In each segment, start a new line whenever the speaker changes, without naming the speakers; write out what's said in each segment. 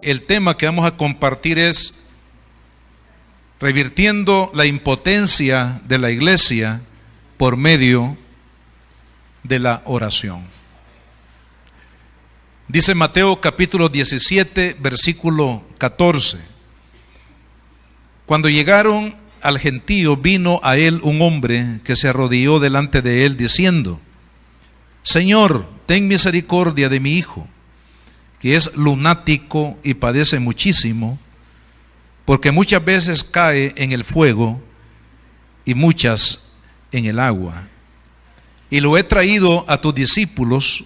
el tema que vamos a compartir es revirtiendo la impotencia de la iglesia por medio de la oración. Dice Mateo capítulo 17, versículo 14. Cuando llegaron al gentío, vino a él un hombre que se arrodilló delante de él diciendo: Señor, ten misericordia de mi hijo, que es lunático y padece muchísimo, porque muchas veces cae en el fuego y muchas en el agua. Y lo he traído a tus discípulos,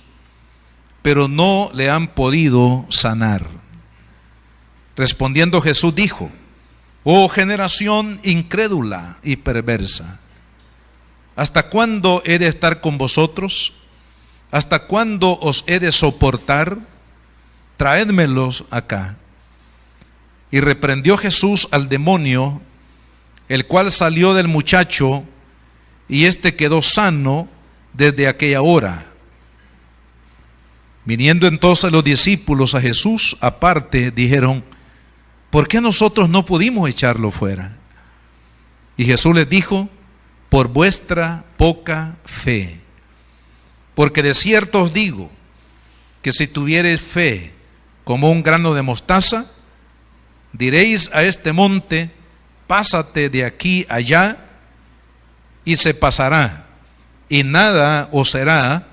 pero no le han podido sanar. Respondiendo Jesús dijo: Oh generación incrédula y perversa, ¿hasta cuándo he de estar con vosotros? ¿Hasta cuándo os he de soportar? Traédmelos acá. Y reprendió Jesús al demonio, el cual salió del muchacho, y éste quedó sano desde aquella hora. Viniendo entonces los discípulos a Jesús aparte, dijeron: ¿por qué nosotros no pudimos echarlo fuera? Y Jesús les dijo: por vuestra poca fe. Porque de cierto os digo, que si tuviereis fe como un grano de mostaza, diréis a este monte: pásate de aquí allá, y se pasará, y nada os será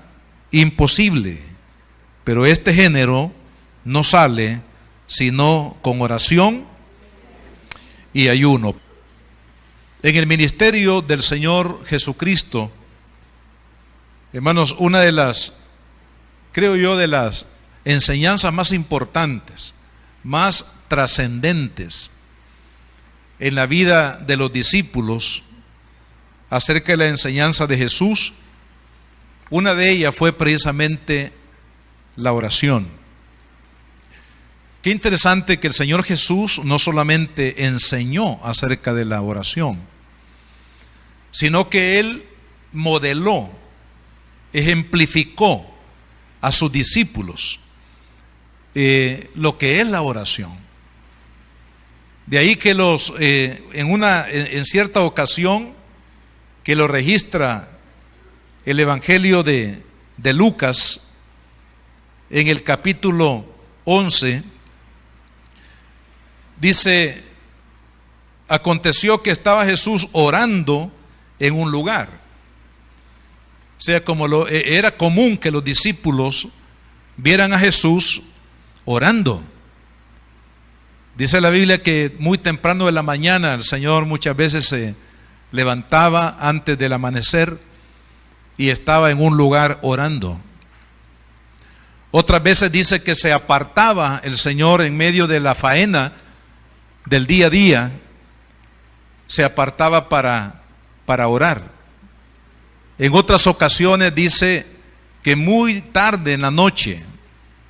imposible. Pero este género no sale sino con oración y ayuno. En el ministerio del Señor Jesucristo, hermanos, una de las, creo yo, de las enseñanzas más importantes, más trascendentes en la vida de los discípulos acerca de la enseñanza de Jesús, una de ellas fue precisamente la oración. Qué interesante que el Señor Jesús no solamente enseñó acerca de la oración, sino que Él modeló, ejemplificó a sus discípulos lo que es la oración. De ahí que en cierta ocasión que lo registra el Evangelio de Lucas, en el capítulo 11, dice: aconteció que estaba Jesús orando en un lugar. O sea, era común que los discípulos vieran a Jesús orando. Dice la Biblia que muy temprano de la mañana el Señor muchas veces se levantaba antes del amanecer y estaba en un lugar orando. Otras veces dice que se apartaba el Señor en medio de la faena del día a día, se apartaba para orar. En otras ocasiones dice que muy tarde en la noche,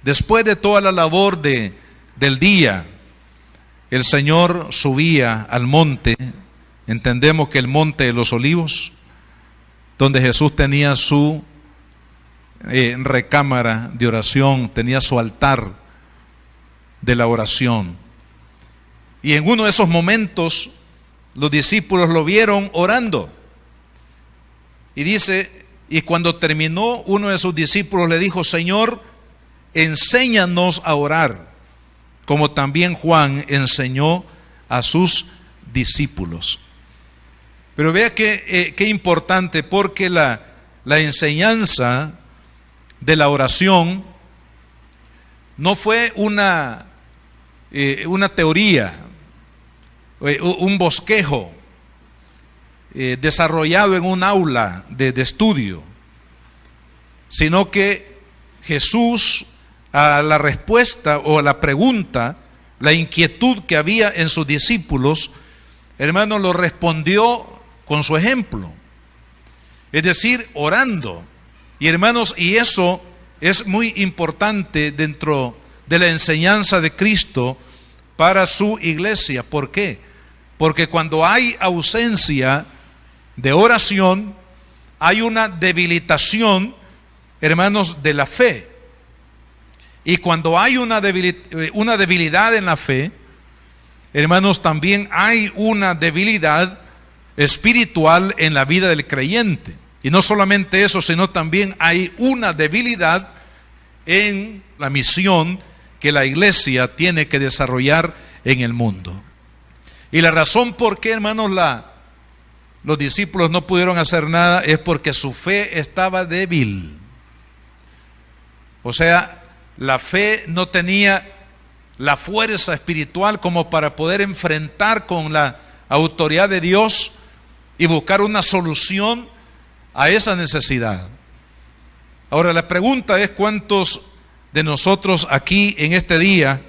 después de toda la labor del día, el Señor subía al monte. Entendemos que el monte de los Olivos, donde Jesús tenía su recámara de oración, tenía su altar de la oración. Y en uno de esos momentos los discípulos lo vieron orando. Y dice, y cuando terminó, uno de sus discípulos le dijo: Señor, enséñanos a orar, como también Juan enseñó a sus discípulos. Pero vea qué importante, porque la enseñanza de la oración no fue una teoría, un bosquejo desarrollado en un aula de estudio, sino que Jesús, a la respuesta o a la pregunta, la inquietud que había en sus discípulos, hermanos, lo respondió con su ejemplo, es decir, orando. Y hermanos, y eso es muy importante dentro de la enseñanza de Cristo para su iglesia. ¿Por qué? Porque cuando hay ausencia de oración, hay una debilitación, hermanos, de la fe. Y cuando hay una debilidad en la fe, hermanos, también hay una debilidad espiritual en la vida del creyente. Y no solamente eso, sino también hay una debilidad en la misión que la iglesia tiene que desarrollar en el mundo. Y la razón por qué, hermanos, los discípulos no pudieron hacer nada es porque su fe estaba débil. O sea, la fe no tenía la fuerza espiritual como para poder enfrentar con la autoridad de Dios y buscar una solución a esa necesidad. Ahora la pregunta es: ¿cuántos de nosotros aquí en este día,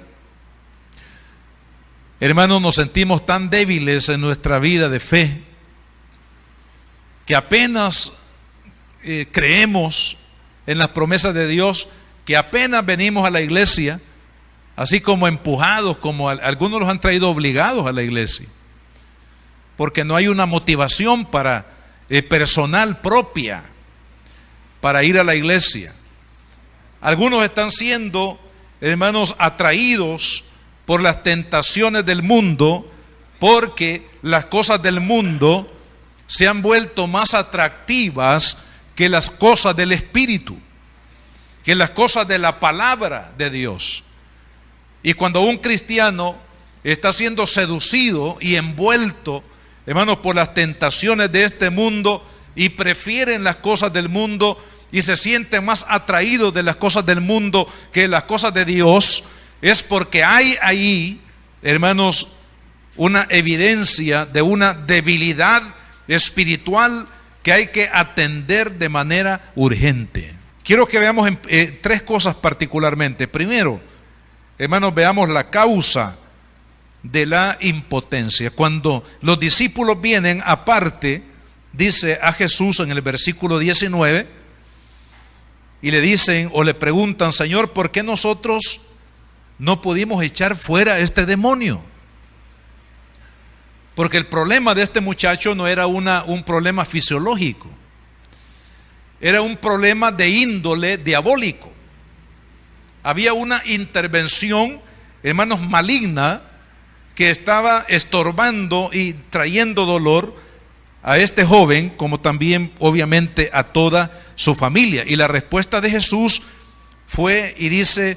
hermanos, nos sentimos tan débiles en nuestra vida de fe que apenas creemos en las promesas de Dios, que apenas venimos a la iglesia, así como empujados, como algunos los han traído obligados a la iglesia, porque no hay una motivación personal propia para ir a la iglesia? Algunos están siendo, hermanos, atraídos por las tentaciones del mundo, porque las cosas del mundo se han vuelto más atractivas que las cosas del Espíritu, que las cosas de la palabra de Dios. Y cuando un cristiano está siendo seducido y envuelto, hermanos, por las tentaciones de este mundo, y prefieren las cosas del mundo y se sienten más atraídos de las cosas del mundo que las cosas de Dios, es porque hay ahí, hermanos, una evidencia de una debilidad espiritual que hay que atender de manera urgente. Quiero que veamos tres cosas particularmente. Primero, hermanos, veamos la causa de la impotencia. Cuando los discípulos vienen aparte, dice a Jesús en el versículo 19, y le dicen o le preguntan: Señor, ¿por qué nosotros no pudimos echar fuera a este demonio? Porque el problema de este muchacho no era un problema fisiológico, era un problema de índole diabólico. Había una intervención, hermanos, maligna, que estaba estorbando y trayendo dolor a este joven, como también obviamente a toda su familia. Y la respuesta de Jesús fue y dice: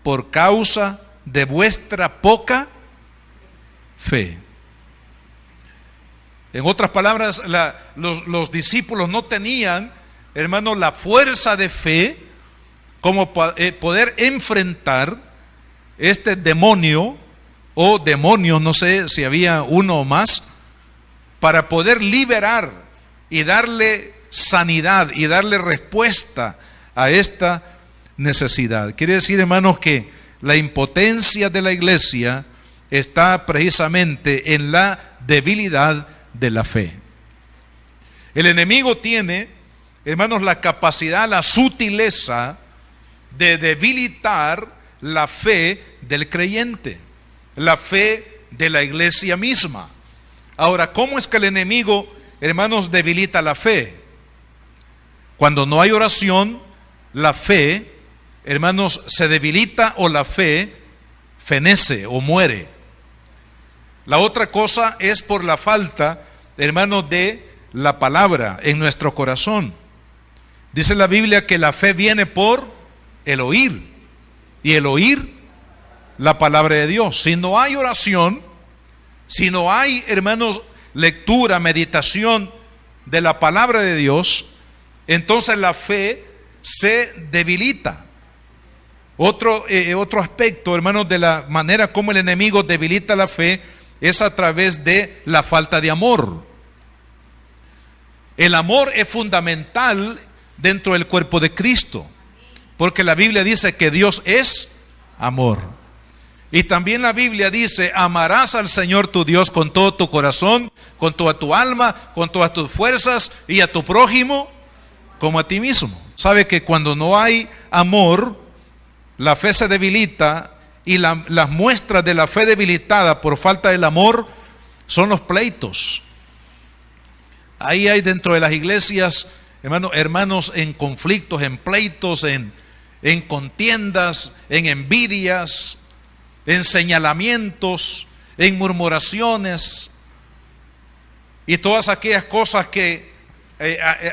por causa de vuestra poca fe. En otras palabras, los discípulos no tenían, hermanos, la fuerza de fe como poder enfrentar este demonio o demonios, no sé si había uno o más, para poder liberar y darle sanidad y darle respuesta a esta necesidad. Quiere decir, hermanos, que la impotencia de la iglesia está precisamente en la debilidad de la fe. El enemigo tiene, hermanos, la capacidad, la sutileza de debilitar la fe del creyente, la fe de la iglesia misma. Ahora, ¿cómo es que el enemigo, hermanos, debilita la fe? Cuando no hay oración, la fe, hermanos, se debilita, o la fe fenece o muere. La otra cosa es por la falta, hermanos, de la palabra en nuestro corazón. Dice la Biblia que la fe viene por el oír, y el oír la palabra de Dios. Si no hay oración, si no hay, hermanos, lectura, meditación de la palabra de Dios, entonces la fe se debilita. Otro aspecto, hermanos, de la manera como el enemigo debilita la fe es a través de la falta de amor. El amor es fundamental dentro del cuerpo de Cristo, porque la Biblia dice que Dios es amor. Y también la Biblia dice: amarás al Señor tu Dios con todo tu corazón, con toda tu alma, con todas tus fuerzas, y a tu prójimo como a ti mismo. Sabe que cuando no hay amor, la fe se debilita, y las muestras de la fe debilitada por falta del amor son los pleitos. Ahí hay dentro de las iglesias, hermanos en conflictos, en pleitos, en en contiendas, en envidias, en señalamientos, en murmuraciones y todas aquellas cosas que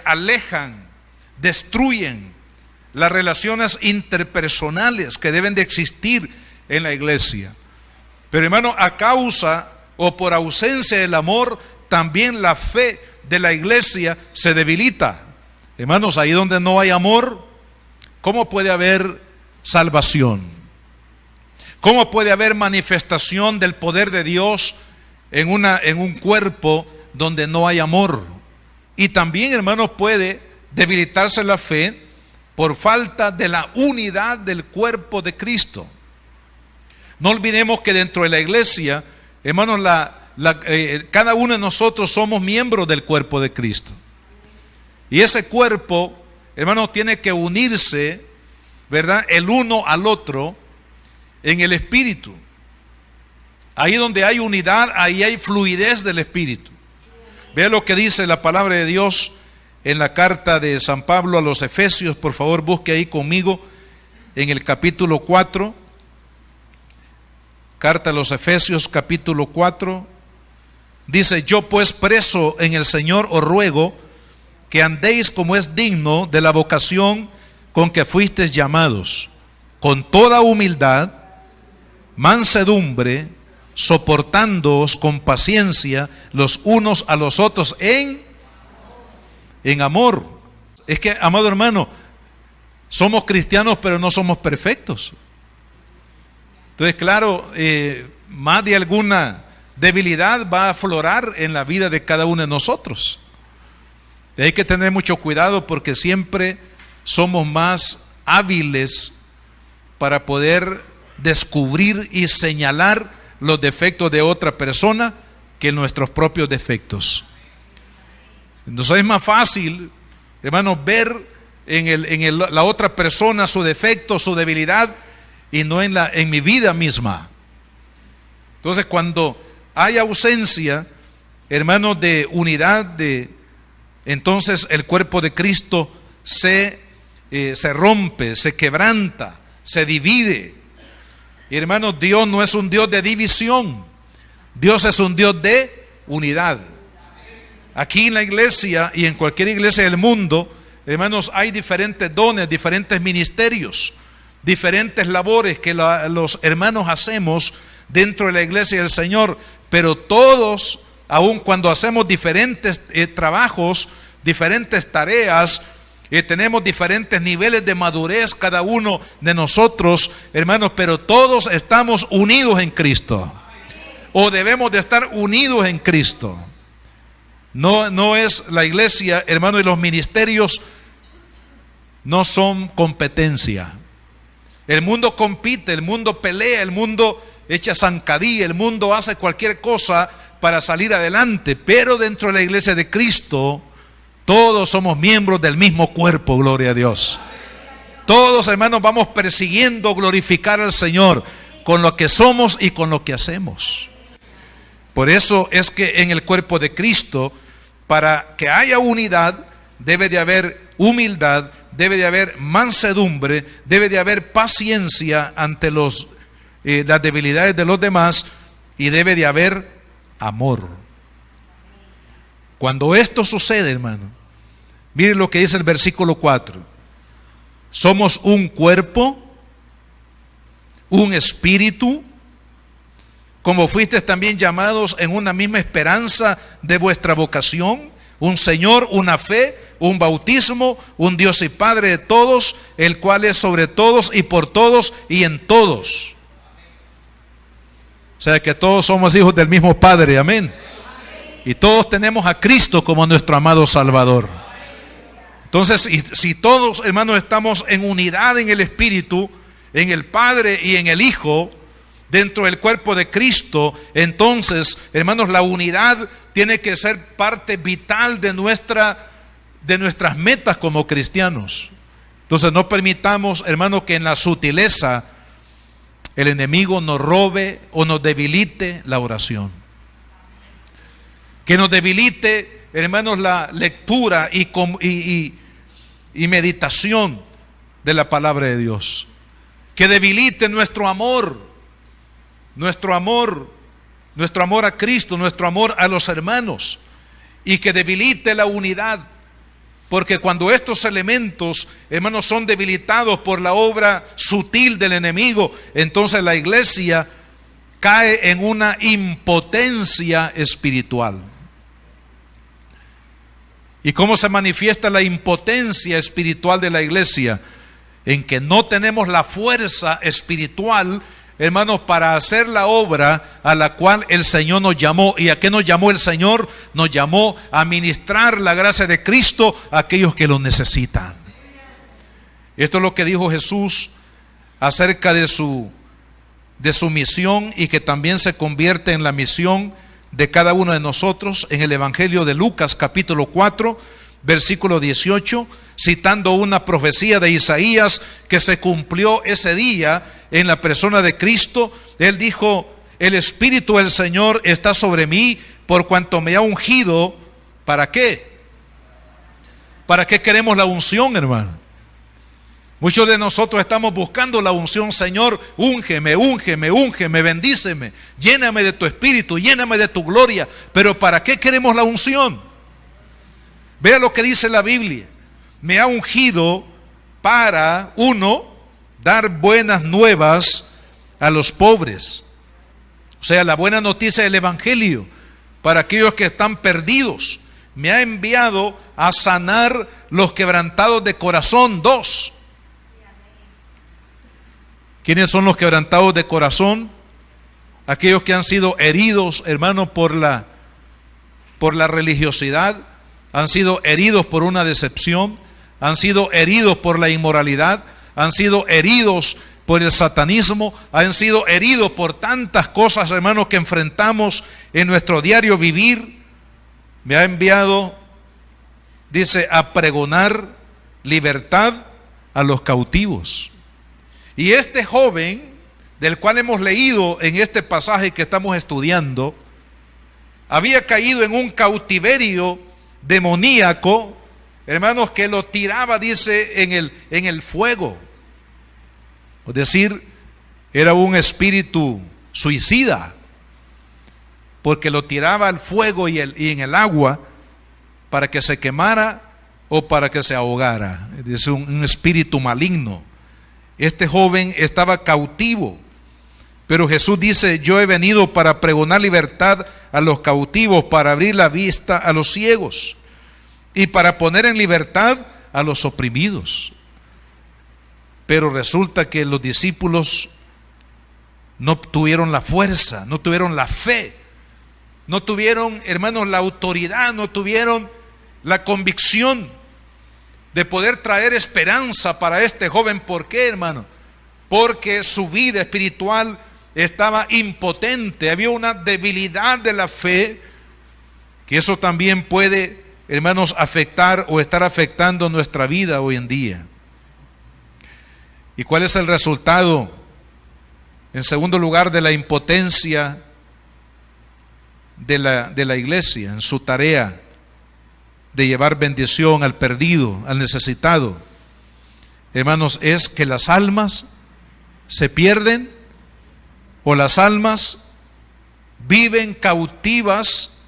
alejan, destruyen las relaciones interpersonales que deben de existir en la iglesia. Pero hermano, a causa o por ausencia del amor, también la fe de la iglesia se debilita. Hermanos, ahí donde no hay amor, ¿cómo puede haber salvación? ¿Cómo puede haber manifestación del poder de Dios en un cuerpo donde no hay amor? Y también, hermanos, puede debilitarse la fe por falta de la unidad del cuerpo de Cristo. No olvidemos que dentro de la iglesia, hermanos, cada uno de nosotros somos miembros del cuerpo de Cristo. Y ese cuerpo, hermanos, tiene que unirse, ¿verdad?, el uno al otro en el Espíritu. Ahí donde hay unidad, ahí hay fluidez del Espíritu. Vea lo que dice la palabra de Dios en la carta de San Pablo a los Efesios. Por favor, busque ahí conmigo en el capítulo 4. Carta a los Efesios, capítulo 4. Dice: yo pues, preso en el Señor, os ruego que andéis como es digno de la vocación con que fuisteis llamados, con toda humildad, mansedumbre, soportándoos con paciencia los unos a los otros en amor. Es que, amado hermano, somos cristianos pero no somos perfectos. Entonces, claro, más de alguna debilidad va a aflorar en la vida de cada uno de nosotros. Hay que tener mucho cuidado porque siempre somos más hábiles para poder descubrir y señalar los defectos de otra persona que nuestros propios defectos. Entonces es más fácil, hermanos, ver en la otra persona su defecto, su debilidad, y no en mi vida misma. Entonces, cuando hay ausencia, hermanos, de unidad, entonces el cuerpo de Cristo se rompe, se quebranta, se divide. Y hermanos, Dios no es un Dios de división. Dios es un Dios de unidad. Aquí en la iglesia y en cualquier iglesia del mundo, hermanos, hay diferentes dones, diferentes ministerios, diferentes labores que los hermanos hacemos dentro de la iglesia del Señor. Pero todos, aun cuando hacemos diferentes trabajos, diferentes tareas, tenemos diferentes niveles de madurez cada uno de nosotros, hermanos, pero todos estamos unidos en Cristo, o debemos de estar unidos en Cristo. No es la iglesia, hermanos, y los ministerios no son competencia. El mundo compite, el mundo pelea, el mundo echa zancadilla, el mundo hace cualquier cosa para salir adelante, pero dentro de la iglesia de Cristo todos somos miembros del mismo cuerpo, gloria a Dios. Todos, hermanos, vamos persiguiendo glorificar al Señor con lo que somos y con lo que hacemos. Por eso es que en el cuerpo de Cristo, para que haya unidad, debe de haber humildad, debe de haber mansedumbre, debe de haber paciencia ante las debilidades de los demás, y debe de haber amor. Cuando esto sucede, hermano, miren lo que dice el versículo 4. Somos un cuerpo, un espíritu, como fuisteis también llamados en una misma esperanza de vuestra vocación, un Señor, una fe, un bautismo, un Dios y Padre de todos, el cual es sobre todos y por todos y en todos. O sea que todos somos hijos del mismo Padre, amén. Y todos tenemos a Cristo como nuestro amado Salvador. Entonces, si todos, hermanos, estamos en unidad en el Espíritu, en el Padre y en el Hijo, dentro del cuerpo de Cristo, entonces, hermanos, la unidad tiene que ser parte vital de nuestras metas como cristianos. Entonces, no permitamos, hermanos, que en la sutileza el enemigo nos robe o nos debilite la oración. Que nos debilite, hermanos, la lectura y meditación de la palabra de Dios, que debilite nuestro amor a Cristo, nuestro amor a los hermanos, y que debilite la unidad. Porque cuando estos elementos, hermanos, son debilitados por la obra sutil del enemigo, entonces la iglesia cae en una impotencia espiritual. ¿Y cómo se manifiesta la impotencia espiritual de la iglesia? En que no tenemos la fuerza espiritual, hermanos, para hacer la obra a la cual el Señor nos llamó. ¿Y a qué nos llamó el Señor? Nos llamó a ministrar la gracia de Cristo a aquellos que lo necesitan. Esto es lo que dijo Jesús acerca de su misión, y que también se convierte en la misión de cada uno de nosotros en el Evangelio de Lucas capítulo 4 versículo 18, citando una profecía de Isaías que se cumplió ese día en la persona de Cristo. Él dijo: el Espíritu del Señor está sobre mí, por cuanto me ha ungido. ¿Para qué? ¿Para qué queremos la unción, hermano? Muchos de nosotros estamos buscando la unción. Señor, úngeme, úngeme, úngeme, bendíceme, lléname de tu Espíritu, lléname de tu gloria. Pero ¿para qué queremos la unción? Vea lo que dice la Biblia. Me ha ungido para, uno, dar buenas nuevas a los pobres. O sea, la buena noticia del Evangelio para aquellos que están perdidos. Me ha enviado a sanar los quebrantados de corazón. Dos. ¿Quiénes son los quebrantados de corazón? Aquellos que han sido heridos, hermano, por la religiosidad, han sido heridos por una decepción, han sido heridos por la inmoralidad, han sido heridos por el satanismo, han sido heridos por tantas cosas, hermanos, que enfrentamos en nuestro diario vivir. Me ha enviado, dice, a pregonar libertad a los cautivos. Y este joven, del cual hemos leído en este pasaje que estamos estudiando, había caído en un cautiverio demoníaco, hermanos, que lo tiraba, dice, en el fuego. Es decir, era un espíritu suicida, porque lo tiraba al fuego y en el agua para que se quemara o para que se ahogara. Es decir, un espíritu maligno. Este joven estaba cautivo, pero Jesús dice: yo he venido para pregonar libertad a los cautivos, para abrir la vista a los ciegos y para poner en libertad a los oprimidos. Pero resulta que los discípulos no tuvieron la fuerza, no tuvieron la fe, no tuvieron, hermanos, la autoridad, no tuvieron la convicción de poder traer esperanza para este joven. ¿Por qué, hermano? Porque su vida espiritual estaba impotente, había una debilidad de la fe, que eso también puede, hermanos, afectar o estar afectando nuestra vida hoy en día. ¿Y cuál es el resultado? En segundo lugar, de la impotencia de la iglesia en su tarea de llevar bendición al perdido, al necesitado, hermanos, es que las almas se pierden, o las almas viven cautivas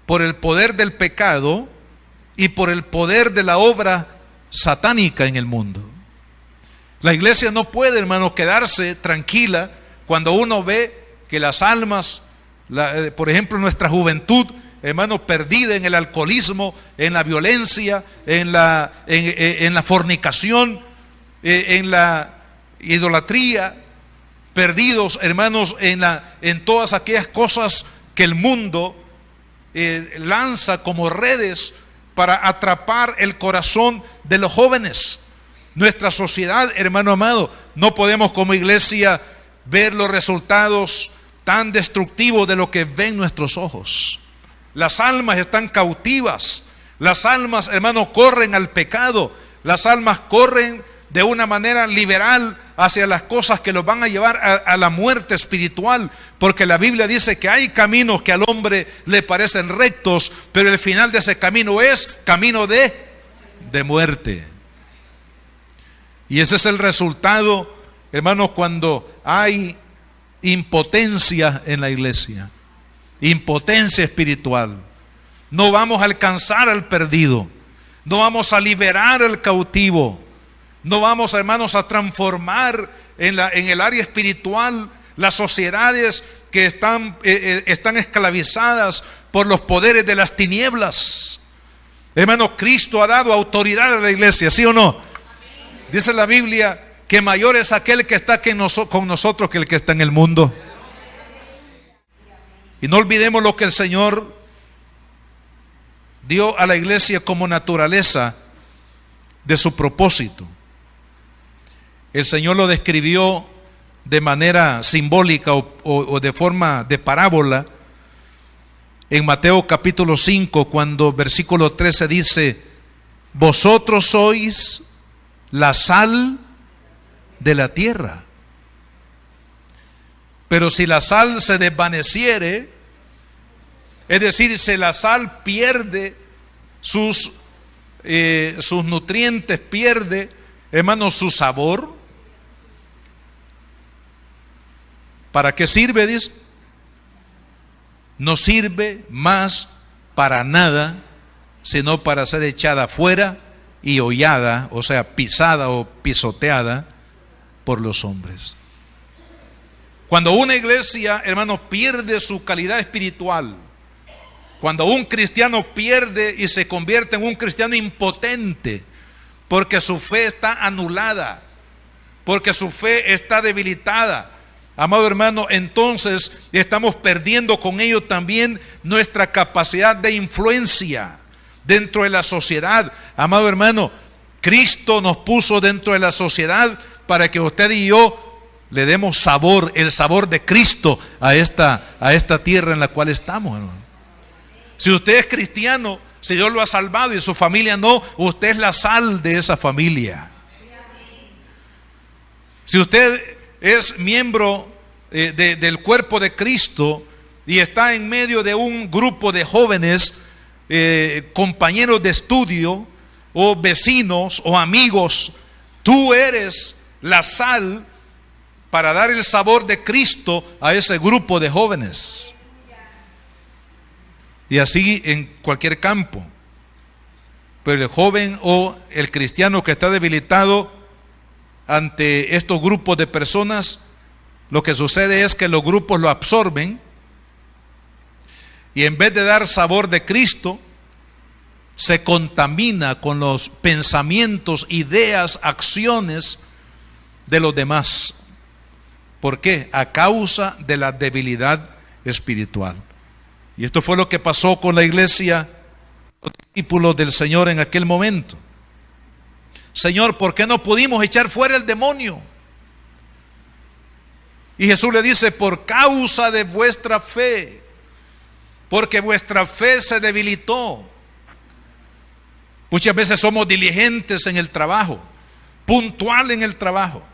por el poder del pecado y por el poder de la obra satánica en el mundo. La iglesia no puede, hermanos, quedarse tranquila cuando uno ve que las almas, por ejemplo, nuestra juventud, hermanos, perdida en el alcoholismo, en la violencia, en la fornicación, en la idolatría, perdidos, hermanos, en todas aquellas cosas que el mundo lanza como redes para atrapar el corazón de los jóvenes. Nuestra sociedad, hermano amado, no podemos como iglesia ver los resultados tan destructivos de lo que ven nuestros ojos. Las almas están cautivas, las almas, hermanos, corren al pecado, las almas corren de una manera liberal hacia las cosas que los van a llevar a la muerte espiritual, porque la Biblia dice que hay caminos que al hombre le parecen rectos, pero el final de ese camino es camino de muerte. Y ese es el resultado, hermanos, cuando hay impotencia en la iglesia, impotencia espiritual. No vamos a alcanzar al perdido, no vamos a liberar al cautivo, no vamos, hermanos, a transformar en el área espiritual las sociedades que están esclavizadas por los poderes de las tinieblas. Hermanos, Cristo ha dado autoridad a la iglesia, ¿sí o no? Dice la Biblia que mayor es aquel que está con nosotros que el que está en el mundo. Y no olvidemos lo que el Señor dio a la iglesia como naturaleza de su propósito. El Señor lo describió de manera simbólica o de forma de parábola en Mateo capítulo 5, cuando versículo 13 dice: vosotros sois la sal de la tierra, pero si la sal se desvaneciere, es decir, si la sal pierde sus nutrientes, pierde, hermanos, su sabor, ¿para qué sirve? Dice, no sirve más para nada, sino para ser echada fuera y hollada, o sea, pisada o pisoteada por los hombres. Cuando una iglesia, hermanos, pierde su calidad espiritual, cuando un cristiano pierde y se convierte en un cristiano impotente, porque su fe está anulada, porque su fe está debilitada, amado hermano, entonces estamos perdiendo con ello también nuestra capacidad de influencia dentro de la sociedad. Amado hermano, Cristo nos puso dentro de la sociedad para que usted y yo le demos sabor, el sabor de Cristo a esta tierra en la cual estamos, hermano. Si usted es cristiano, si Dios lo ha salvado y su familia no, usted es la sal de esa familia. Si usted es miembro del cuerpo de Cristo y está en medio de un grupo de jóvenes, compañeros de estudio o vecinos o amigos, tú eres la sal para dar el sabor de Cristo a ese grupo de jóvenes. Y así en cualquier campo. Pero el joven o el cristiano que está debilitado ante estos grupos de personas, lo que sucede es que los grupos lo absorben y en vez de dar sabor de Cristo, se contamina con los pensamientos, ideas, acciones de los demás. ¿Por qué? A causa de la debilidad espiritual. Y esto fue lo que pasó con la iglesia, los discípulos del Señor en aquel momento. Señor, ¿por qué no pudimos echar fuera el demonio? Y Jesús le dice: por causa de vuestra fe, porque vuestra fe se debilitó. Muchas veces somos diligentes en el trabajo, puntual en el trabajo.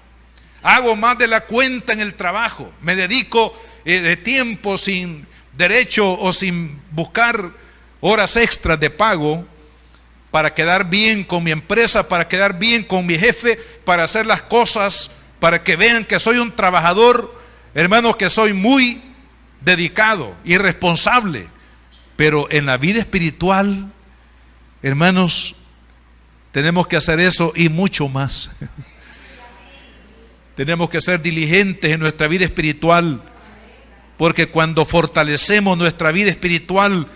Hago más de la cuenta en el trabajo. Me dedico de tiempo sin derecho o sin buscar horas extras de pago para quedar bien con mi empresa, para quedar bien con mi jefe, para hacer las cosas, para que vean que soy un trabajador, hermanos, que soy muy dedicado y responsable. Pero en la vida espiritual, hermanos, tenemos que hacer eso y mucho más. Tenemos que ser diligentes en nuestra vida espiritual, porque cuando fortalecemos nuestra vida espiritual,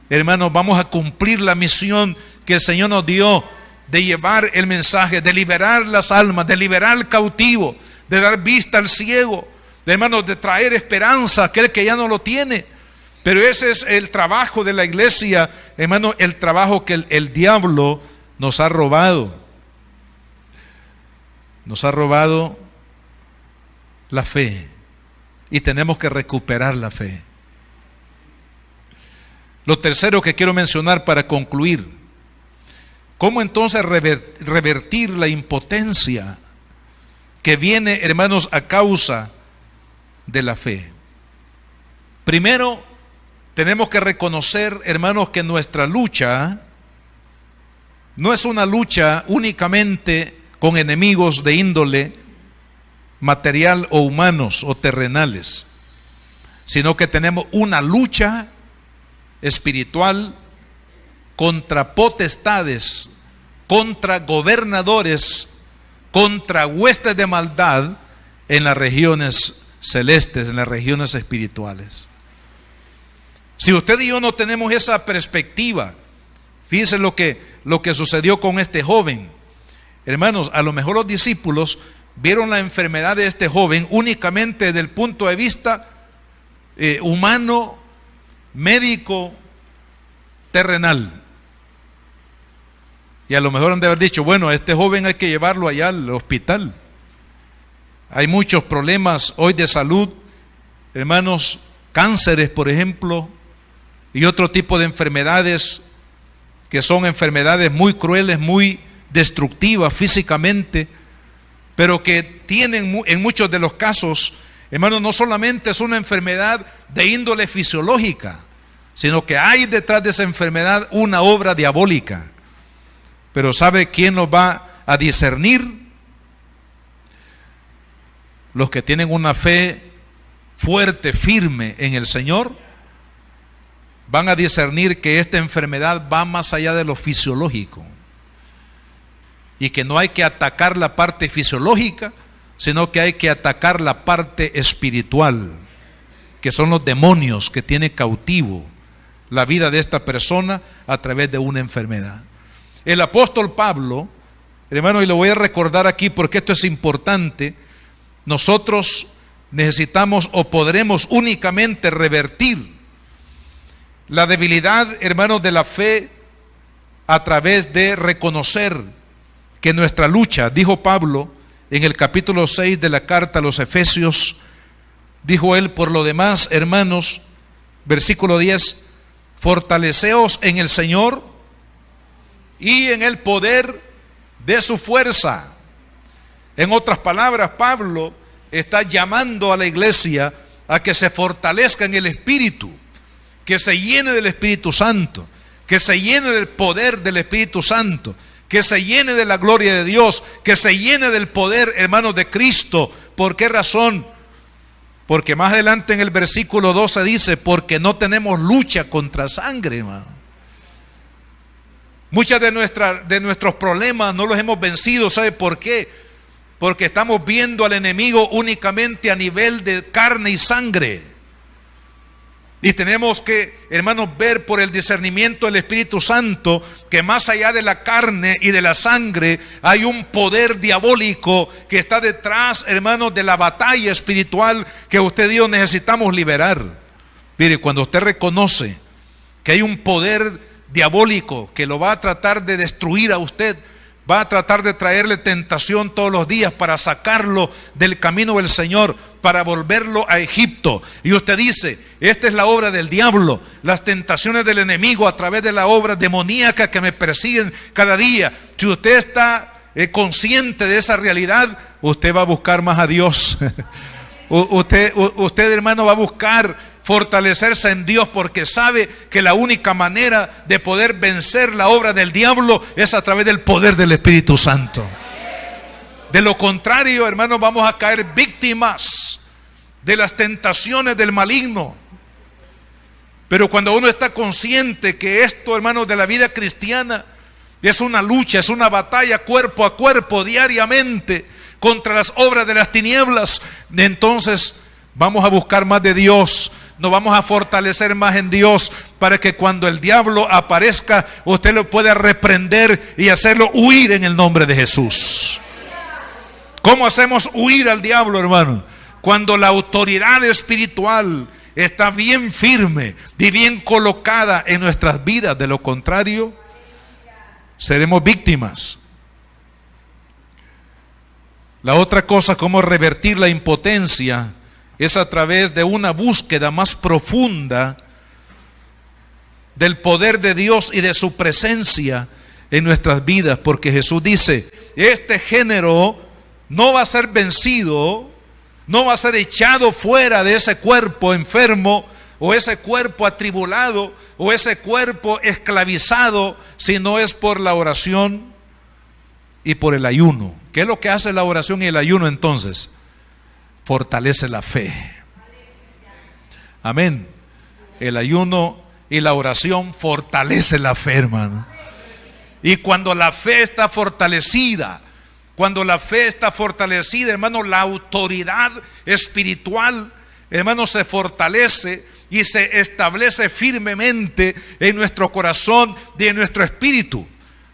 hermanos, vamos a cumplir la misión que el Señor nos dio de llevar el mensaje, de liberar las almas, de liberar al cautivo, de dar vista al ciego, hermanos, de traer esperanza a aquel que ya no lo tiene. Pero ese es el trabajo de la iglesia, hermano, el trabajo que el diablo nos ha robado. Nos ha robado la fe y tenemos que recuperar la fe. Lo tercero que quiero mencionar para concluir: ¿cómo entonces revertir la impotencia que viene, hermanos, a causa de la fe? Primero, tenemos que reconocer, hermanos, que nuestra lucha no es una lucha únicamente con enemigos de índole material o humanos o terrenales, sino que tenemos una lucha espiritual contra potestades, contra gobernadores, contra huestes de maldad en las regiones celestes, en las regiones espirituales. Si usted y yo no tenemos esa perspectiva, fíjense lo que sucedió con este joven. Hermanos, a lo mejor los discípulos vieron la enfermedad de este joven únicamente desde el punto de vista humano, médico, terrenal. Y a lo mejor han de haber dicho, bueno, este joven hay que llevarlo allá al hospital. Hay muchos problemas hoy de salud, hermanos, cánceres, por ejemplo, y otro tipo de enfermedades que son enfermedades muy crueles, muy destructivas físicamente, pero que tienen en muchos de los casos, hermanos, no solamente es una enfermedad de índole fisiológica, sino que hay detrás de esa enfermedad una obra diabólica. Pero ¿sabe quién nos va a discernir? Los que tienen una fe fuerte, firme en el Señor, van a discernir que esta enfermedad va más allá de lo fisiológico y que no hay que atacar la parte fisiológica, sino que hay que atacar la parte espiritual, que son los demonios que tiene cautivo la vida de esta persona a través de una enfermedad. El apóstol Pablo, hermano, y lo voy a recordar aquí porque esto es importante, nosotros necesitamos o podremos únicamente revertir la debilidad, hermanos, de la fe a través de reconocer que nuestra lucha, dijo Pablo en el capítulo 6 de la carta a los Efesios, dijo él, por lo demás, hermanos, versículo 10, fortaleceos en el Señor y en el poder de su fuerza. En otras palabras, Pablo está llamando a la iglesia a que se fortalezca en el Espíritu, que se llene del Espíritu Santo, que se llene del poder del Espíritu Santo, que se llene de la gloria de Dios, que se llene del poder, hermanos, de Cristo. ¿Por qué razón? Porque más adelante en el versículo 12 dice, porque no tenemos lucha contra sangre, hermano. Muchas de nuestros problemas no los hemos vencido. ¿Sabe por qué? Porque estamos viendo al enemigo únicamente a nivel de carne y sangre. Y tenemos que, hermanos, ver por el discernimiento del Espíritu Santo que más allá de la carne y de la sangre hay un poder diabólico que está detrás, hermanos, de la batalla espiritual que usted y yo necesitamos liberar. Mire, cuando usted reconoce que hay un poder diabólico que lo va a tratar de destruir a usted, va a tratar de traerle tentación todos los días para sacarlo del camino del Señor, para volverlo a Egipto. Y usted dice, esta es la obra del diablo, las tentaciones del enemigo a través de la obra demoníaca que me persiguen cada día. Si usted está consciente de esa realidad, usted va a buscar más a Dios. Usted, hermano, va a buscar fortalecerse en Dios, porque sabe que la única manera de poder vencer la obra del diablo es a través del poder del Espíritu Santo. De lo contrario, hermanos, vamos a caer víctimas de las tentaciones del maligno. Pero cuando uno está consciente que esto, hermanos, de la vida cristiana es una lucha, es una batalla cuerpo a cuerpo diariamente contra las obras de las tinieblas, entonces vamos a buscar más de Dios. Nos vamos a fortalecer más en Dios para que cuando el diablo aparezca, usted lo pueda reprender y hacerlo huir en el nombre de Jesús. ¿Cómo hacemos huir al diablo, hermano? Cuando la autoridad espiritual está bien firme y bien colocada en nuestras vidas. De lo contrario, seremos víctimas. La otra cosa, cómo revertir la impotencia, es a través de una búsqueda más profunda del poder de Dios y de su presencia en nuestras vidas, porque Jesús dice, este género no va a ser vencido, no va a ser echado fuera de ese cuerpo enfermo o ese cuerpo atribulado o ese cuerpo esclavizado, si no es por la oración y por el ayuno. ¿Qué es lo que hace la oración y el ayuno entonces? Fortalece la fe. Amén. El ayuno y la oración fortalece la fe, hermano. Y cuando la fe está fortalecida, hermano, la autoridad espiritual, hermano, se fortalece y se establece firmemente en nuestro corazón y en nuestro espíritu.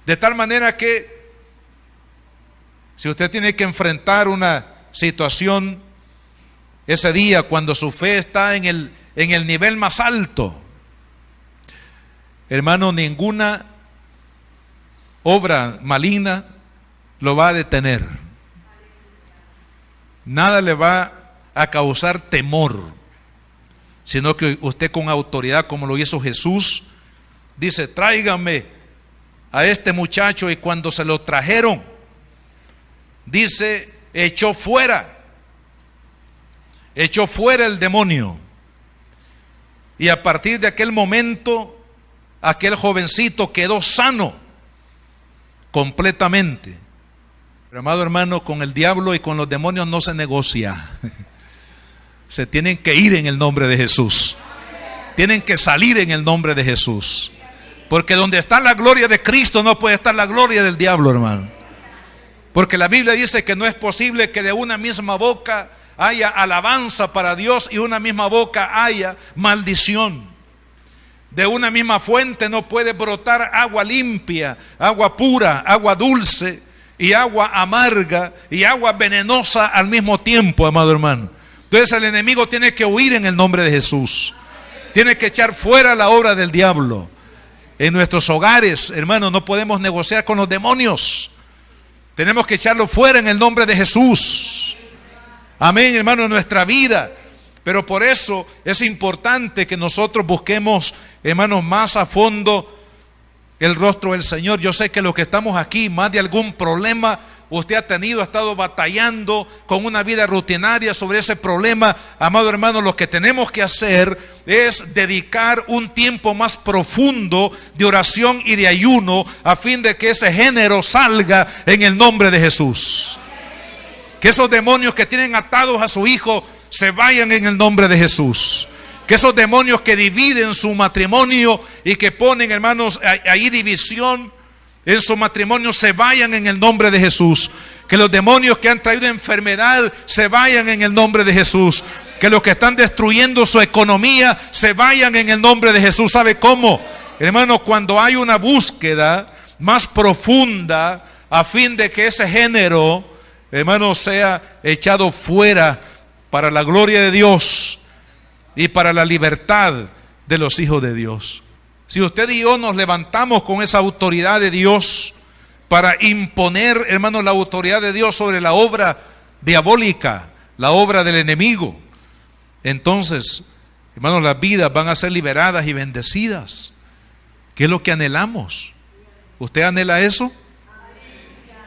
De tal manera que si usted tiene que enfrentar una situación ese día, cuando su fe está en el nivel más alto, hermano, ninguna obra maligna lo va a detener. Nada le va a causar temor, sino que usted con autoridad, como lo hizo Jesús, dice: tráigame a este muchacho. Y cuando se lo trajeron, dice, echó fuera el demonio. Y a partir de aquel momento, aquel jovencito quedó sano completamente. Pero, amado hermano, con el diablo y con los demonios no se negocia. Se tienen que ir en el nombre de Jesús. Tienen que salir en el nombre de Jesús. Porque donde está la gloria de Cristo no puede estar la gloria del diablo, hermano. Porque la Biblia dice que no es posible que de una misma boca haya alabanza para Dios y una misma boca haya maldición. De una misma fuente no puede brotar agua limpia, agua pura, agua dulce y agua amarga y agua venenosa al mismo tiempo, amado hermano. Entonces el enemigo tiene que huir en el nombre de Jesús. Tiene que echar fuera la obra del diablo. En nuestros hogares, hermano, no podemos negociar con los demonios. Tenemos que echarlo fuera en el nombre de Jesús. Amén, hermano, en nuestra vida. Pero por eso es importante que nosotros busquemos, hermanos, más a fondo el rostro del Señor. Yo sé que los que estamos aquí, más de algún problema usted ha estado batallando con una vida rutinaria sobre ese problema. Amado hermano, lo que tenemos que hacer es dedicar un tiempo más profundo de oración y de ayuno, a fin de que ese género salga en el nombre de Jesús. Que esos demonios que tienen atados a su hijo se vayan en el nombre de Jesús. Que esos demonios que dividen su matrimonio y que ponen, hermanos, ahí división en su matrimonio, se vayan en el nombre de Jesús. Que los demonios que han traído enfermedad se vayan en el nombre de Jesús. Que los que están destruyendo su economía se vayan en el nombre de Jesús. ¿Sabe cómo? Hermano, cuando hay una búsqueda más profunda a fin de que ese género, hermano, sea echado fuera para la gloria de Dios y para la libertad de los hijos de Dios. Si usted y yo nos levantamos con esa autoridad de Dios para imponer, hermano, la autoridad de Dios sobre la obra diabólica, la obra del enemigo, entonces, hermano, las vidas van a ser liberadas y bendecidas. ¿Qué es lo que anhelamos? ¿Usted anhela eso?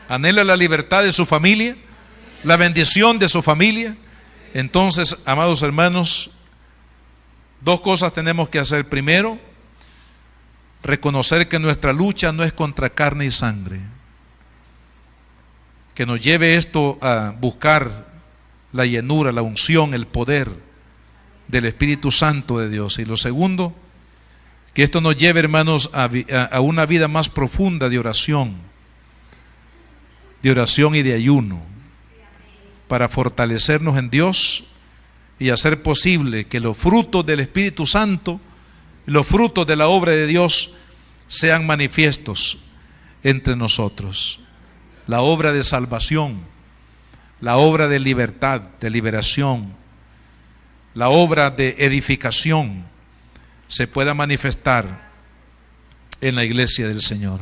¿Anhela la libertad de su familia? ¿La bendición de su familia? Entonces, amados hermanos, dos cosas tenemos que hacer. Primero, reconocer que nuestra lucha no es contra carne y sangre. Que nos lleve esto a buscar la llenura, la unción, el poder del Espíritu Santo de Dios. Y lo segundo, que esto nos lleve, hermanos, a una vida más profunda de oración y de ayuno, para fortalecernos en Dios y hacer posible que los frutos del Espíritu Santo, los frutos de la obra de Dios, sean manifiestos entre nosotros. La obra de salvación, la obra de libertad, de liberación, la obra de edificación se pueda manifestar en la iglesia del Señor.